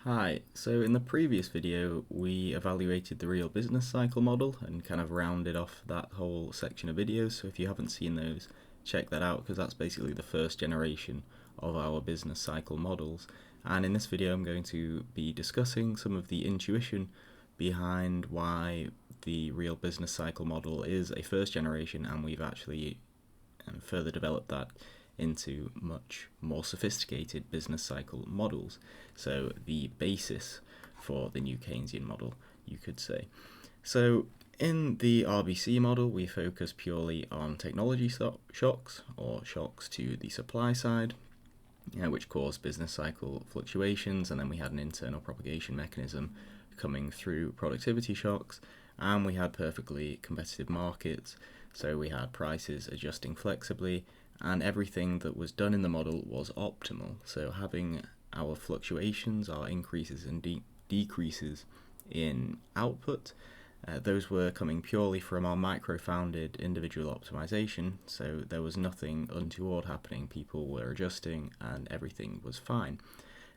Hi, so in the previous video we evaluated the real business cycle model and kind of rounded off that whole section of videos, so if you haven't seen those, check that out because that's basically the first generation of our business cycle models. And in this video I'm going to be discussing some of the intuition behind why the real business cycle model is a first generation, and we've actually further developed that into much more sophisticated business cycle models. So the basis for the new Keynesian model, you could say. So in the RBC model, we focus purely on technology shocks, or shocks to the supply side, which cause business cycle fluctuations, and then we had an internal propagation mechanism coming through productivity shocks, and we had perfectly competitive markets, so we had prices adjusting flexibly, and everything that was done in the model was optimal. So having our fluctuations, our increases and decreases in output, those were coming purely from our micro-founded individual optimization, so there was nothing untoward happening. People were adjusting and everything was fine.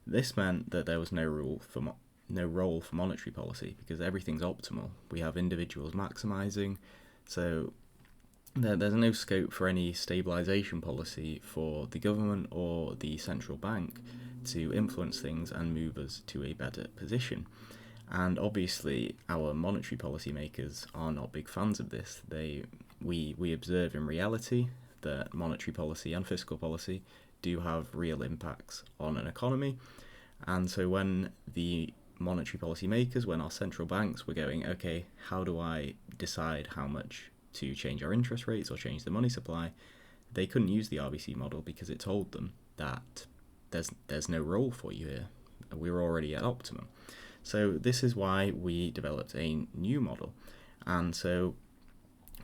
This meant that there was no role for monetary policy because everything's optimal. We have individuals maximizing, so there's no scope for any stabilisation policy for the government or the central bank to influence things and move us to a better position. And obviously our monetary policy makers are not big fans of this. We observe in reality that monetary policy and fiscal policy do have real impacts on an economy, and so when the monetary policy makers, when our central banks were going, okay, how do I decide how much to change our interest rates or change the money supply, they couldn't use the RBC model because it told them that there's no role for you here. We're already at optimum. So this is why we developed a new model. And so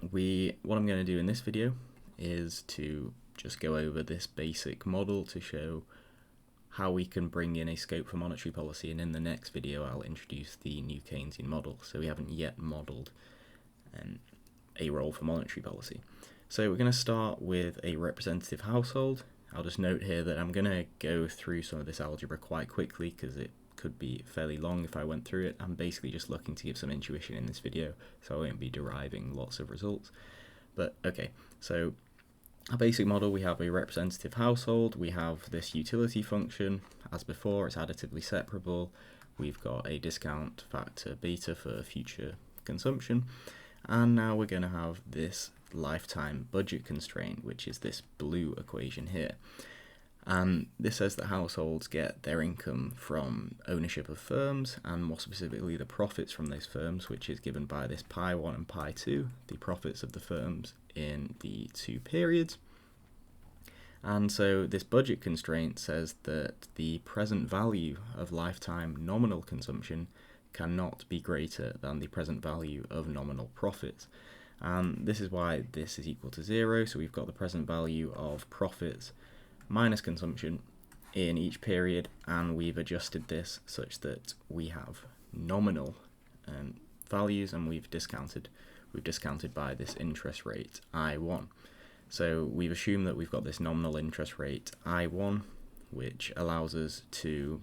what I'm going to do in this video is to just go over this basic model to show how we can bring in a scope for monetary policy, and in the next video I'll introduce the new Keynesian model. So we haven't yet modelled a role for monetary policy. So we're going to start with a representative household. I'll just note here that I'm going to go through some of this algebra quite quickly because it could be fairly long if I went through it. I'm basically just looking to give some intuition in this video, so I won't be deriving lots of results. But okay, so our basic model, we have a representative household, we have this utility function. As before, it's additively separable. We've got a discount factor beta for future consumption. And now we're going to have this lifetime budget constraint, which is this blue equation here. And this says that households get their income from ownership of firms, and more specifically the profits from those firms, which is given by this pi 1 and pi 2, the profits of the firms in the two periods. And so this budget constraint says that the present value of lifetime nominal consumption cannot be greater than the present value of nominal profits. And this is why this is equal to 0, so we've got the present value of profits minus consumption in each period, and we've adjusted this such that we have nominal values, and we've discounted by this interest rate I1. So we've assumed that we've got this nominal interest rate I1, which allows us to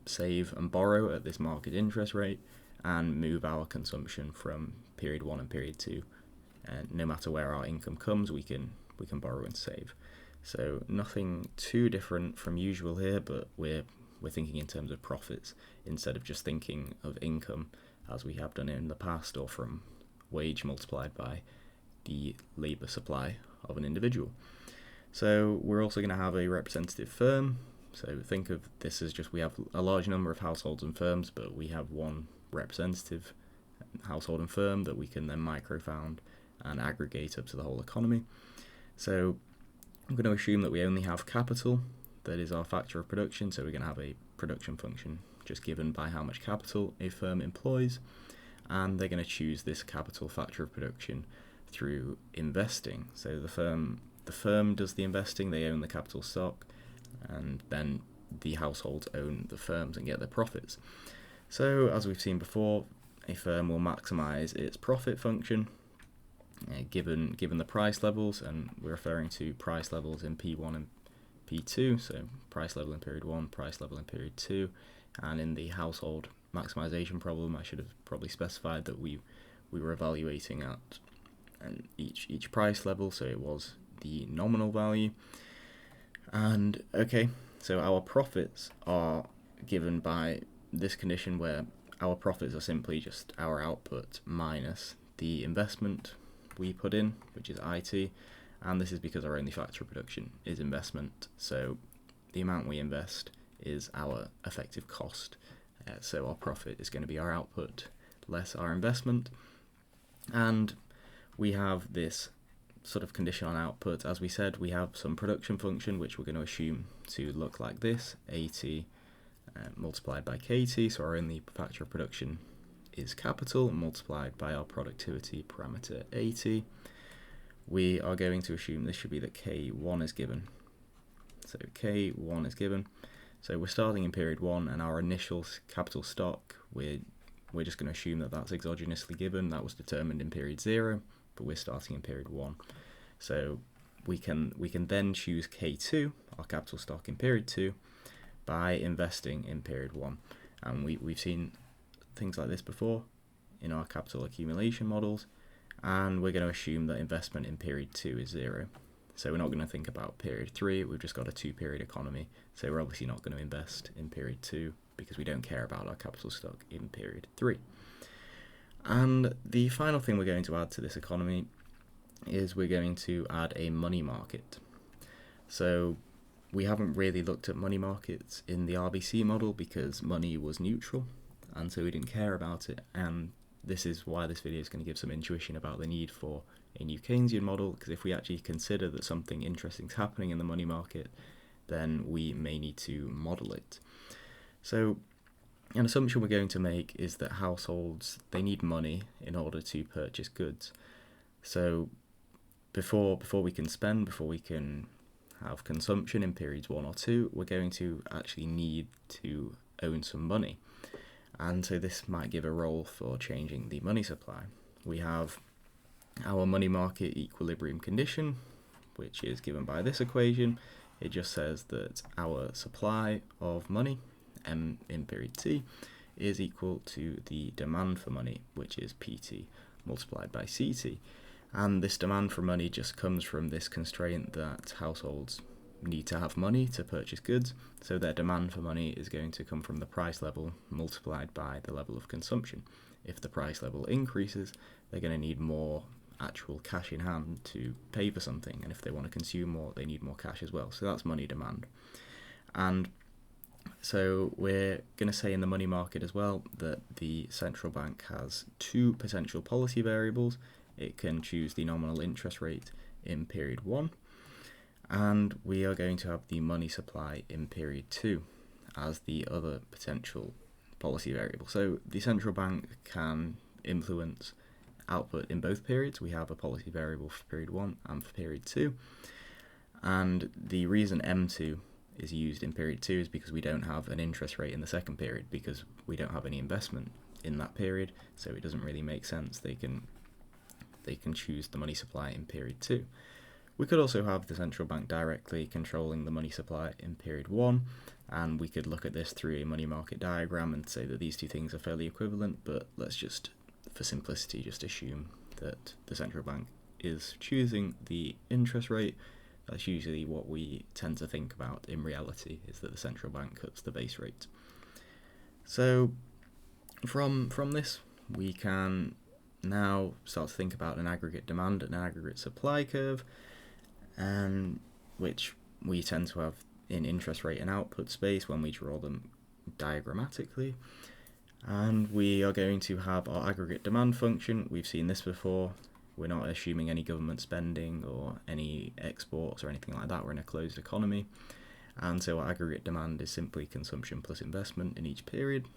save and borrow at this market interest rate and move our consumption from period 1 and period 2. And no matter where our income comes, we can borrow and save. So nothing too different from usual here, but we're thinking in terms of profits instead of just thinking of income as we have done in the past, or from wage multiplied by the labour supply of an individual. So we're also going to have a representative firm. So think of this as just we have a large number of households and firms, but we have one representative household and firm that we can then micro-found and aggregate up to the whole economy. So I'm going to assume that we only have capital, that is our factor of production, so we're going to have a production function just given by how much capital a firm employs, and they're going to choose this capital factor of production through investing. So the firm does the investing, they own the capital stock, and then the households own the firms and get their profits. So as we've seen before, a firm will maximize its profit function given the price levels, and we're referring to price levels in P1 and P2, so price level in period 1, price level in period 2, and in the household maximization problem I should have probably specified that we were evaluating at each price level, so it was the nominal value. And okay, so our profits are given by this condition where our profits are simply just our output minus the investment we put in, which is IT, and this is because our only factor of production is investment, so the amount we invest is our effective cost, so our profit is going to be our output less our investment. And we have this sort of condition on output. As we said, we have some production function which we're going to assume to look like this, AT multiplied by KT, so our only factor of production is capital, multiplied by our productivity parameter AT. We are going to assume this should be that K1 is given. So K1 is given. So we're starting in period 1, and our initial capital stock, we're just going to assume that that's exogenously given. That was determined in period 0, but we're starting in period 1. So we can then choose K2, our capital stock in period 2, by investing in period 1. And we've seen things like this before in our capital accumulation models, and we're going to assume that investment in period 2 is 0. So we're not going to think about period 3, we've just got a 2-period economy, so we're obviously not going to invest in period 2 because we don't care about our capital stock in period 3. And the final thing we're going to add to this economy is we're going to add a money market. So we haven't really looked at money markets in the RBC model because money was neutral, and so we didn't care about it, and this is why this video is going to give some intuition about the need for a new Keynesian model, because if we actually consider that something interesting is happening in the money market, then we may need to model it. So an assumption we're going to make is that households, they need money in order to purchase goods. So before we can spend, before we can have consumption in periods 1 or 2, we're going to actually need to own some money. And so this might give a role for changing the money supply. We have our money market equilibrium condition, which is given by this equation. It just says that our supply of money, M in period T, is equal to the demand for money, which is PT, multiplied by CT. And this demand for money just comes from this constraint that households need to have money to purchase goods, so their demand for money is going to come from the price level multiplied by the level of consumption. If the price level increases, they're going to need more actual cash in hand to pay for something, and if they want to consume more, they need more cash as well. So that's money demand. And so we're going to say in the money market as well that the central bank has 2 potential policy variables. It can choose the nominal interest rate in period 1, and we are going to have the money supply in period 2 as the other potential policy variable. So the central bank can influence output in both periods. We have a policy variable for period 1 and for period 2, and the reason M2 is used in period 2 is because we don't have an interest rate in the second period, because we don't have any investment in that period, so it doesn't really make sense. They can choose the money supply in period 2. We could also have the central bank directly controlling the money supply in period 1, and we could look at this through a money market diagram and say that these two things are fairly equivalent, but let's just, for simplicity, just assume that the central bank is choosing the interest rate. That's usually what we tend to think about in reality, is that the central bank cuts the base rate. So from this, we can now start to think about an aggregate demand and an aggregate supply curve, and which we tend to have in interest rate and output space when we draw them diagrammatically. And we are going to have our aggregate demand function. We've seen this before. We're not assuming any government spending or any exports or anything like that. We're in a closed economy, and so our aggregate demand is simply consumption plus investment in each period.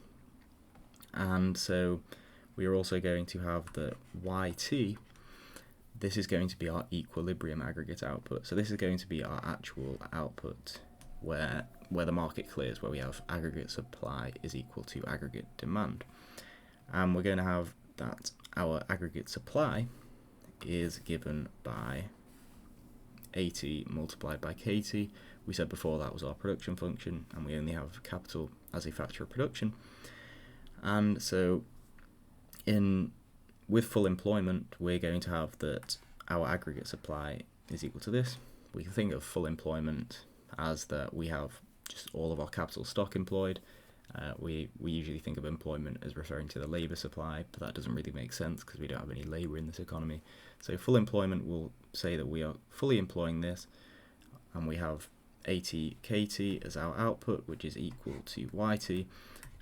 And so we are also going to have the YT. This is going to be our equilibrium aggregate output. So this is going to be our actual output where the market clears, where we have aggregate supply is equal to aggregate demand. And we're going to have that our aggregate supply is given by AT multiplied by KT, we said before that was our production function, and we only have capital as a factor of production. And so with full employment, we're going to have that our aggregate supply is equal to this. We can think of full employment as that we have just all of our capital stock employed. We usually think of employment as referring to the labour supply, but that doesn't really make sense because we don't have any labour in this economy. So full employment will say that we are fully employing this, and we have AT/KT as our output, which is equal to YT.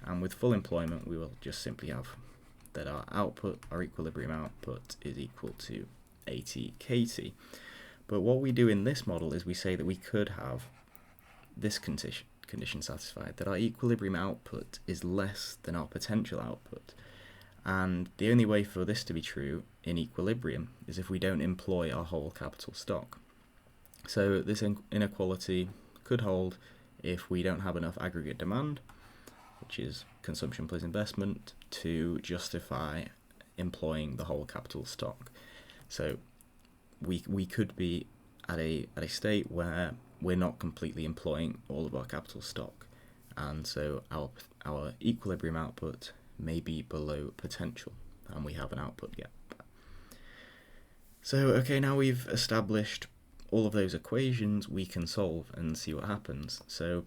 And with full employment, we will just simply have that our output, our equilibrium output, is equal to AT/KT. But what we do in this model is we say that we could have this condition satisfied, that our equilibrium output is less than our potential output. And the only way for this to be true in equilibrium is if we don't employ our whole capital stock. So this inequality could hold if we don't have enough aggregate demand, which is consumption plus investment, to justify employing the whole capital stock. So we could be at a state where we're not completely employing all of our capital stock, and so our equilibrium output may be below potential, and we have an output gap. So okay, now we've established all of those equations, we can solve and see what happens. So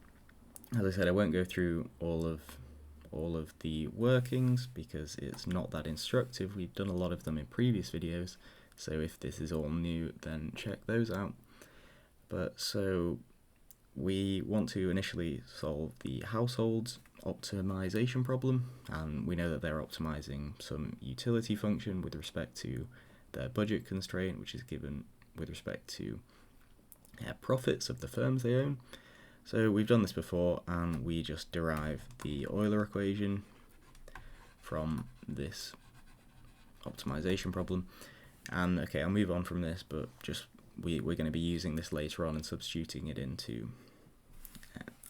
as I said, I won't go through all of the workings because it's not that instructive. We've done a lot of them in previous videos, so if this is all new, then check those out. But so we want to initially solve the household's optimization problem, and we know that they're optimizing some utility function with respect to their budget constraint, which is given with respect to profits of the firms they own. So we've done this before, and we just derive the Euler equation from this optimization problem. And okay, I'll move on from this, but just we're going to be using this later on and substituting it into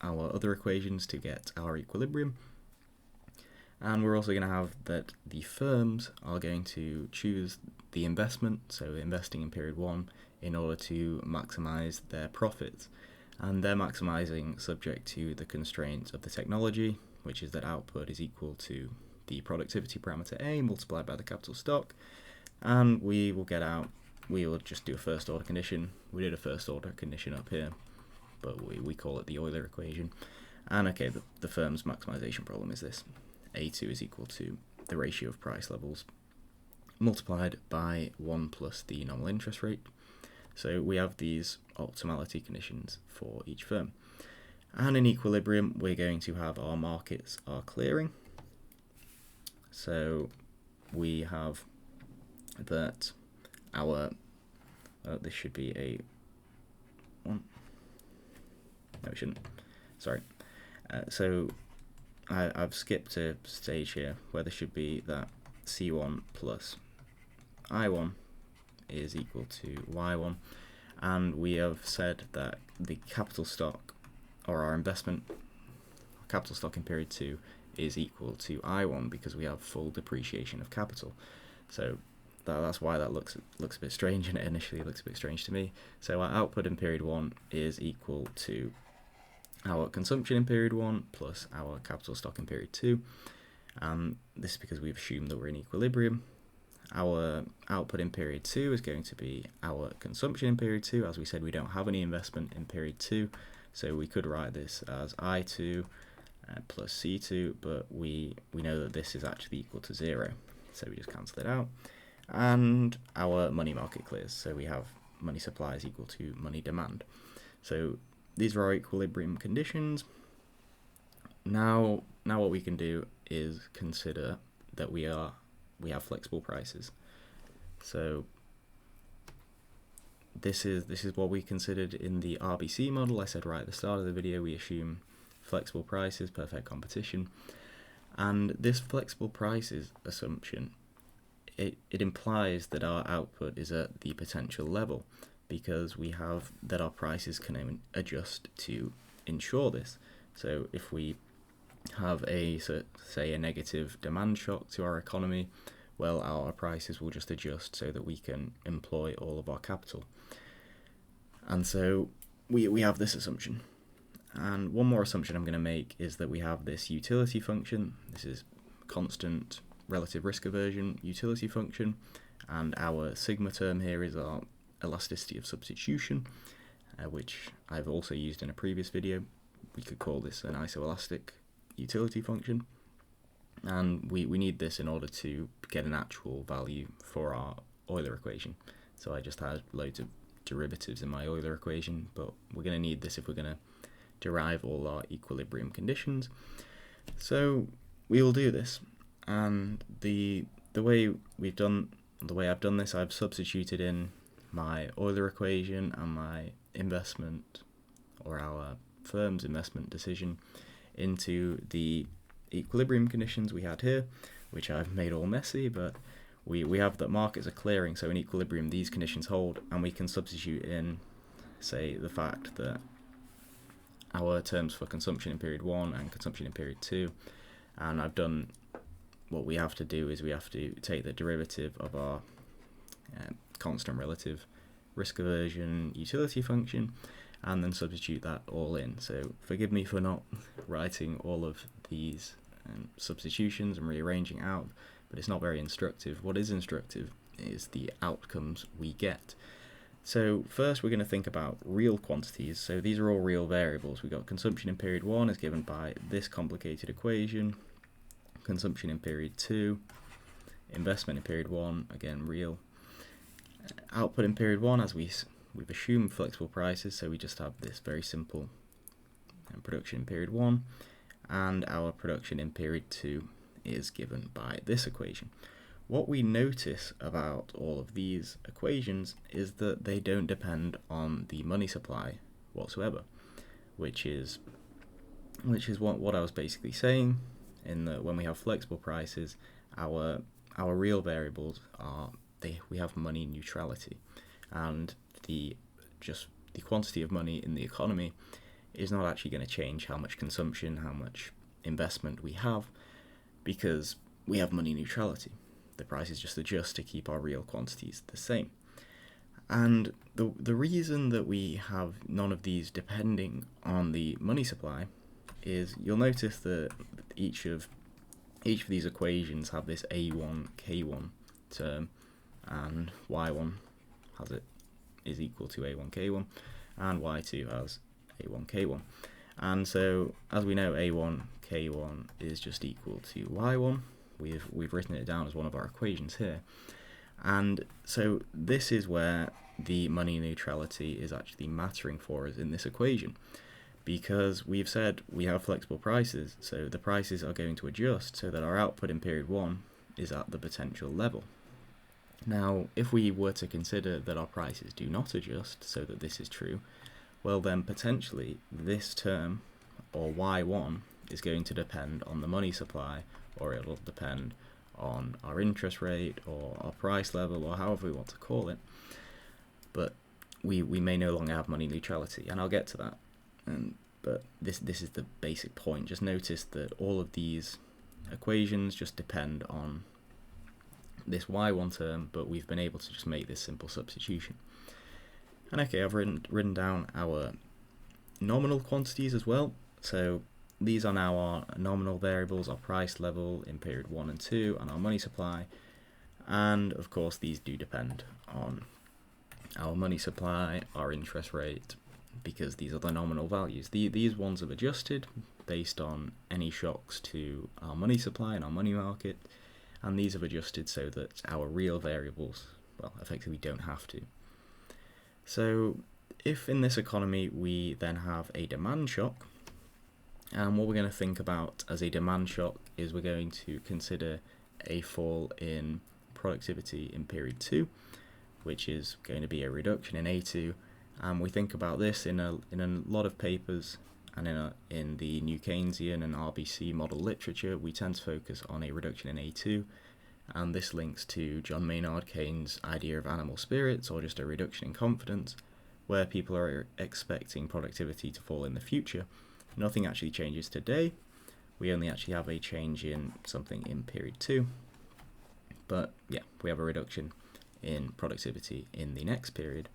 our other equations to get our equilibrium. And we're also going to have that the firms are going to choose the investment, so investing in period 1, in order to maximize their profits. And they're maximizing subject to the constraint of the technology, which is that output is equal to the productivity parameter A multiplied by the capital stock. And we will just do a first order condition. We did a first order condition up here, but we call it the Euler equation. And okay, the firm's maximization problem is this. A2 is equal to the ratio of price levels multiplied by 1 plus the nominal interest rate. So we have these optimality conditions for each firm. And in equilibrium, we're going to have our markets are clearing. So we have that our, this should be a 1. No, it shouldn't. Sorry. So I've skipped a stage here where there should be that C1 plus I1 is equal to Y1, and we have said that the capital stock, or our investment capital stock in period 2, is equal to I1 because we have full depreciation of capital. So that's why that looks a bit strange, and it initially looks a bit strange to me. So our output in period 1 is equal to our consumption in period 1 plus our capital stock in period 2. This is because we've assumed that we're in equilibrium. Our output in period 2 is going to be our consumption in period 2. As we said, we don't have any investment in period 2, so we could write this as I2 plus C2, but we know that this is actually equal to 0, so we just cancel it out. And our money market clears, so we have money supply is equal to money demand. So these are our equilibrium conditions. Now what we can do is consider that we have flexible prices. So this is what we considered in the RBC model. I said right at the start of the video we assume flexible prices, perfect competition. And this flexible prices assumption, it implies that our output is at the potential level, because we have that our prices can adjust to ensure this. So if we have say a negative demand shock to our economy, well, our prices will just adjust so that we can employ all of our capital. And so we have this assumption. And one more assumption I'm going to make is that we have this utility function. This is constant relative risk aversion utility function, and our sigma term here is our elasticity of substitution, which I've also used in a previous video. We could call this an isoelastic utility function, and we need this in order to get an actual value for our Euler equation. So I just had loads of derivatives in my Euler equation, but we're going to need this if we're going to derive all our equilibrium conditions. So we will do this, and the way I've done this, I've substituted in my Euler equation and my investment, or our firm's investment decision, into the equilibrium conditions we had here, which I've made all messy, but we have that markets are clearing, so in equilibrium these conditions hold, and we can substitute in, say, the fact that our terms for consumption in period 1 and consumption in period 2, and I've done what we have to do is we have to take the derivative of our constant relative risk aversion utility function and then substitute that all in. So forgive me for not writing all of these substitutions and rearranging out, but it's not very instructive. What is instructive is the outcomes we get. So first we're going to think about real quantities. So these are all real variables. We've got consumption in period 1 is given by this complicated equation, consumption in period 2, investment in period 1, again real, output in period 1 as we've assumed flexible prices, so we just have this very simple production in period 1, and our production in period 2 is given by this equation. What we notice about all of these equations is that they don't depend on the money supply whatsoever, which is what I was basically saying, in that when we have flexible prices, our real variables are we have money neutrality, and the quantity of money in the economy is not actually going to change how much consumption, how much investment we have, because we have money neutrality. The prices just adjust to keep our real quantities the same. And the reason that we have none of these depending on the money supply is you'll notice that each of these equations have this A1, K1 term, and Y1 is equal to A1, K1, and Y2 has A1, K1. And so, as we know, A1, K1 is just equal to Y1. We've written it down as one of our equations here. And so this is where the money neutrality is actually mattering for us in this equation, because we've said we have flexible prices, so the prices are going to adjust so that our output in period 1 is at the potential level. Now, if we were to consider that our prices do not adjust, so that this is true, well then potentially this term, or Y1, is going to depend on the money supply, or it'll depend on our interest rate, or our price level, or however we want to call it. But we may no longer have money neutrality, and I'll get to that. But this is the basic point. Just notice that all of these equations just depend on this Y1 term, but we've been able to just make this simple substitution. And okay, I've written down our nominal quantities as well. So these are now our nominal variables, our price level in period 1 and 2, and our money supply. And of course these do depend on our money supply, our interest rate, because these are the nominal values. These ones have adjusted based on any shocks to our money supply and our money market, and these have adjusted so that our real variables, well, effectively don't have to. So if in this economy we then have a demand shock, and what we're going to think about as a demand shock is we're going to consider a fall in productivity in period 2, which is going to be a reduction in A2, and we think about this in a lot of papers, and in the New Keynesian and RBC model literature, we tend to focus on a reduction in A2, and this links to John Maynard Keynes' idea of animal spirits, or just a reduction in confidence, where people are expecting productivity to fall in the future. Nothing actually changes today, we only actually have a change in something in period 2, but yeah, we have a reduction in productivity in the next period.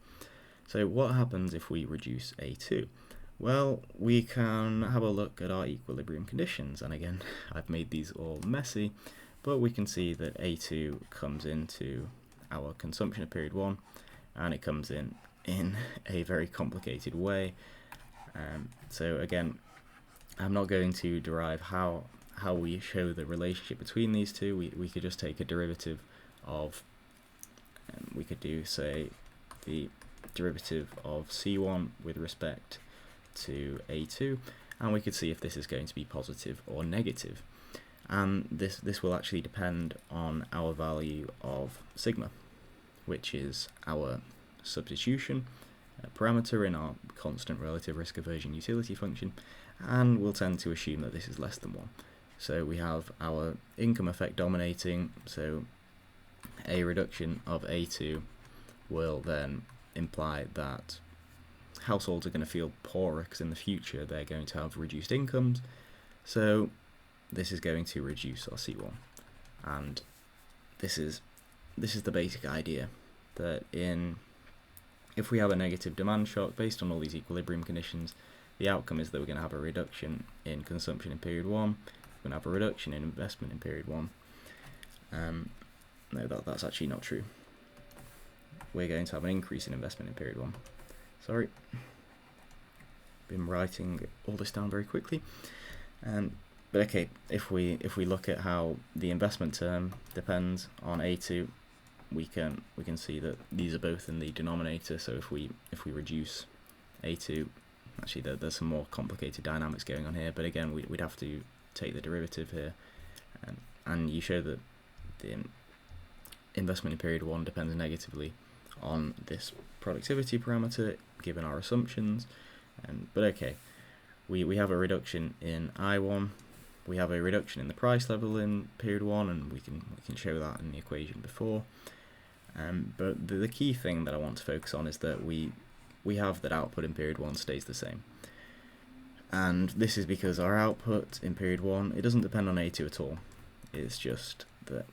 So what happens if we reduce A2? Well, we can have a look at our equilibrium conditions, and again, I've made these all messy, but we can see that A2 comes into our consumption of period 1, and it comes in a very complicated way. So again, I'm not going to derive how we show the relationship between these two. We could just take a derivative of, we could do, say, the derivative of C1 with respect to A2, and we could see if this is going to be positive or negative. And this will actually depend on our value of sigma, which is our substitution parameter in our constant relative risk aversion utility function, and we'll tend to assume that this is less than 1. So we have our income effect dominating, so a reduction of A2 will then imply that households are going to feel poorer because in the future they're going to have reduced incomes, so this is going to reduce our C1. And this is the basic idea, that if we have a negative demand shock based on all these equilibrium conditions, the outcome is that we're going to have a reduction in consumption in period 1, we're going to have a reduction in investment in period 1. No, that's actually not true. We're going to have an increase in investment in period 1. Sorry, been writing all this down very quickly. But okay, if we look at how the investment term depends on A2, we can see that these are both in the denominator. So if we reduce A2, actually there's some more complicated dynamics going on here. But again, we'd have to take the derivative here, and you show that the investment in period 1 depends negatively on this productivity parameter given our assumptions. But okay, we have a reduction in I1, we have a reduction in the price level in period 1, and we can show that in the equation before. But the key thing that I want to focus on is that we have that output in period 1 stays the same. And this is because our output in period 1, it doesn't depend on A2 at all. It's just that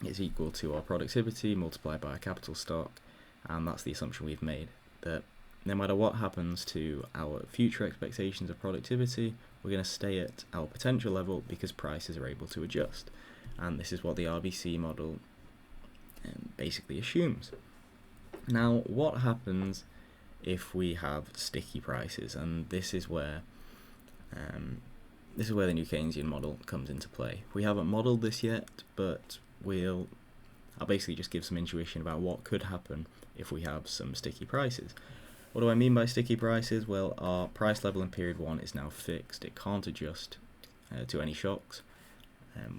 it's equal to our productivity multiplied by our capital stock, and that's the assumption we've made, that no matter what happens to our future expectations of productivity, we're going to stay at our potential level because prices are able to adjust. And this is what the RBC model basically assumes. Now, what happens if we have sticky prices? And this is where the new Keynesian model comes into play. We haven't modelled this yet, but I'll basically just give some intuition about what could happen if we have some sticky prices. What do I mean by sticky prices? Well, our price level in period 1 is now fixed. It can't adjust to any shocks.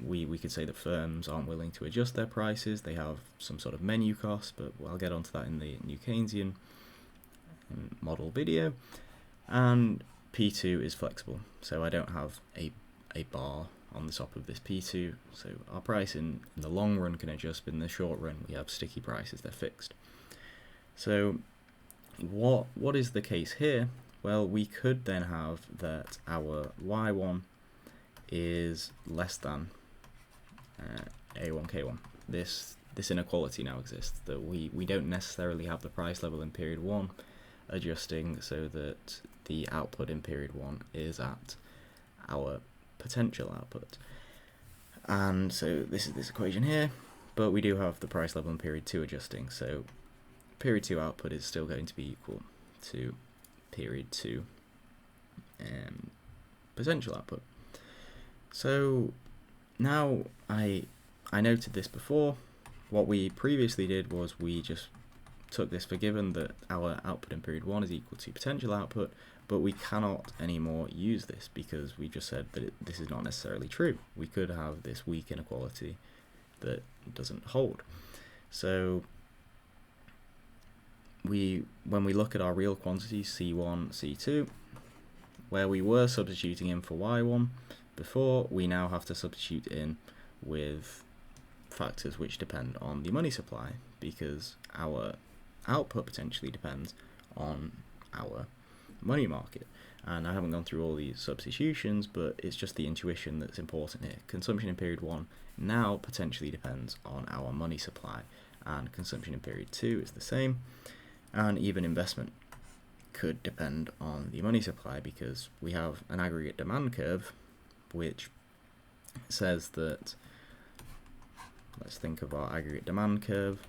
We could say that firms aren't willing to adjust their prices. They have some sort of menu cost, but I'll get onto that in the new Keynesian model video. And P2 is flexible, so I don't have a bar on the top of this P2, so our price in the long run can adjust, but in the short run we have sticky prices, they're fixed. So what is the case here? Well, we could then have that our Y1 is less than A1K1. This inequality now exists, that we don't necessarily have the price level in period 1 adjusting so that the output in period 1 is at our potential output. And so this is this equation here, but we do have the price level in period 2 adjusting, so period 2 output is still going to be equal to period 2 potential output. So now I noted this before. What we previously did was we just took this for given that our output in period 1 is equal to potential output, but we cannot anymore use this because we just said that this is not necessarily true. We could have this weak inequality that doesn't hold. So when we look at our real quantities, C1, C2, where we were substituting in for Y1 before, we now have to substitute in with factors which depend on the money supply, because our output potentially depends on our money market. And I haven't gone through all these substitutions, but it's just the intuition that's important here. Consumption in period 1 now potentially depends on our money supply, and consumption in period 2 is the same. And even investment could depend on the money supply, because we have an aggregate demand curve which says that, let's think of our aggregate demand curve,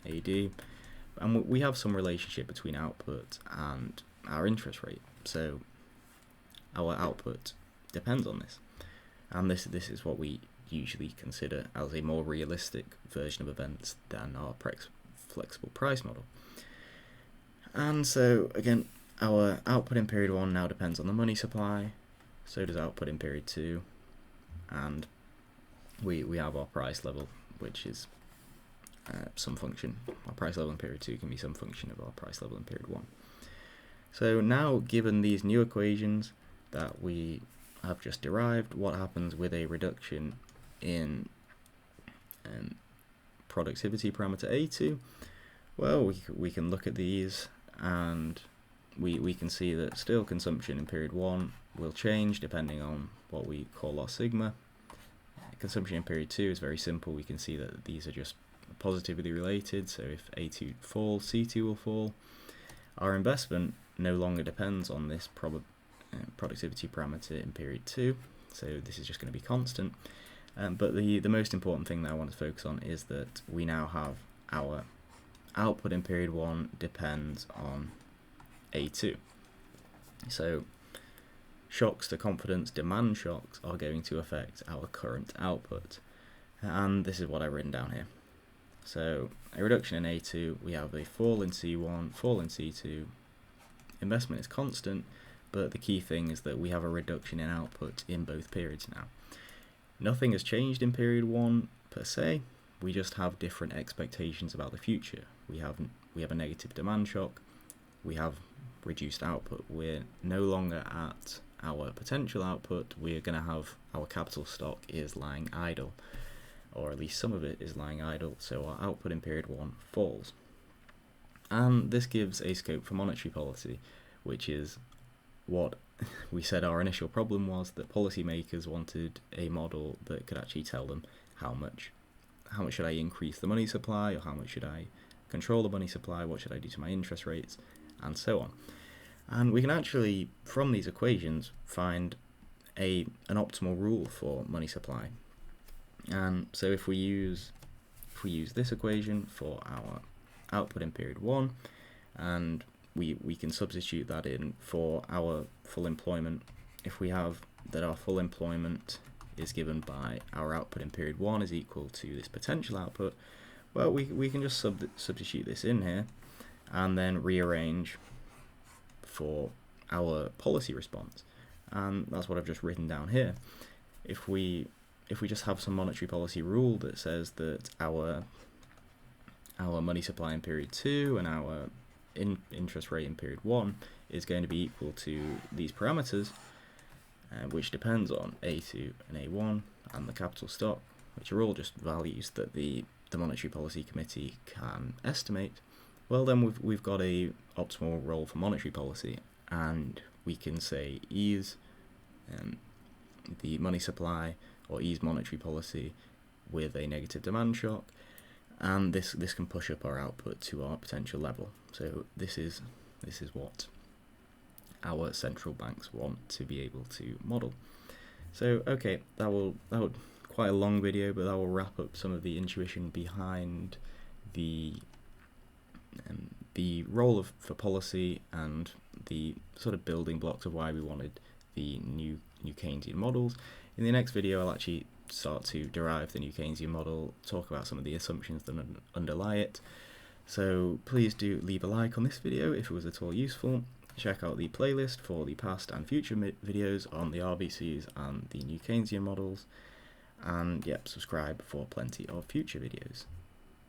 AD, and we have some relationship between output and our interest rate, so our output depends on this, and this is what we usually consider as a more realistic version of events than our flexible price model. And so again, our output in period 1 now depends on the money supply, so does output in period 2, and we have our price level, which is some function. Our price level in period 2 can be some function of our price level in period 1. So now, given these new equations that we have just derived, what happens with a reduction in productivity parameter A2? Well, we can look at these, and we can see that still consumption in period 1 will change depending on what we call our sigma. Consumption in period 2 is very simple. We can see that these are just positively related, so if A2 falls, C2 will fall. Our investment no longer depends on this productivity parameter in period 2, so this is just going to be constant. But the most important thing that I want to focus on is that we now have our output in period 1 depends on A2. So shocks to confidence, demand shocks, are going to affect our current output. And this is what I've written down here. So a reduction in A2, we have a fall in C1, fall in C2. Investment is constant, but the key thing is that we have a reduction in output in both periods now. Nothing has changed in period 1 per se, we just have different expectations about the future. We have a negative demand shock, we have reduced output, we're no longer at our potential output, we're going to have our capital stock is lying idle, or at least some of it is lying idle, so our output in period 1 falls. And this gives a scope for monetary policy, which is what we said our initial problem was, that policymakers wanted a model that could actually tell them how much should I increase the money supply, or how much should I control the money supply, what should I do to my interest rates, and so on. And we can actually, from these equations, find an optimal rule for money supply. And so if we use this equation for our output in period 1, and we can substitute that in for our full employment. If we have that our full employment is given by our output in period 1 is equal to this potential output, well, we can just substitute this in here and then rearrange for our policy response. And that's what I've just written down here. If we just have some monetary policy rule that says that our money supply in period 2 and our interest rate in period 1 is going to be equal to these parameters, which depends on A2 and A1 and the capital stock, which are all just values that the Monetary Policy Committee can estimate, well then we've got a optimal role for monetary policy, and we can say ease the money supply or ease monetary policy with a negative demand shock, and this can push up our output to our potential level. So this is what our central banks want to be able to model. So okay, that will quite a long video, but that will wrap up some of the intuition behind the role for policy and the sort of building blocks of why we wanted the new Keynesian models. In the next video, I'll actually start to derive the new Keynesian model, talk about some of the assumptions that underlie it. So please do leave a like on this video if it was at all useful. Check out the playlist for the past and future videos on the RBCs and the new Keynesian models. And yep, subscribe for plenty of future videos.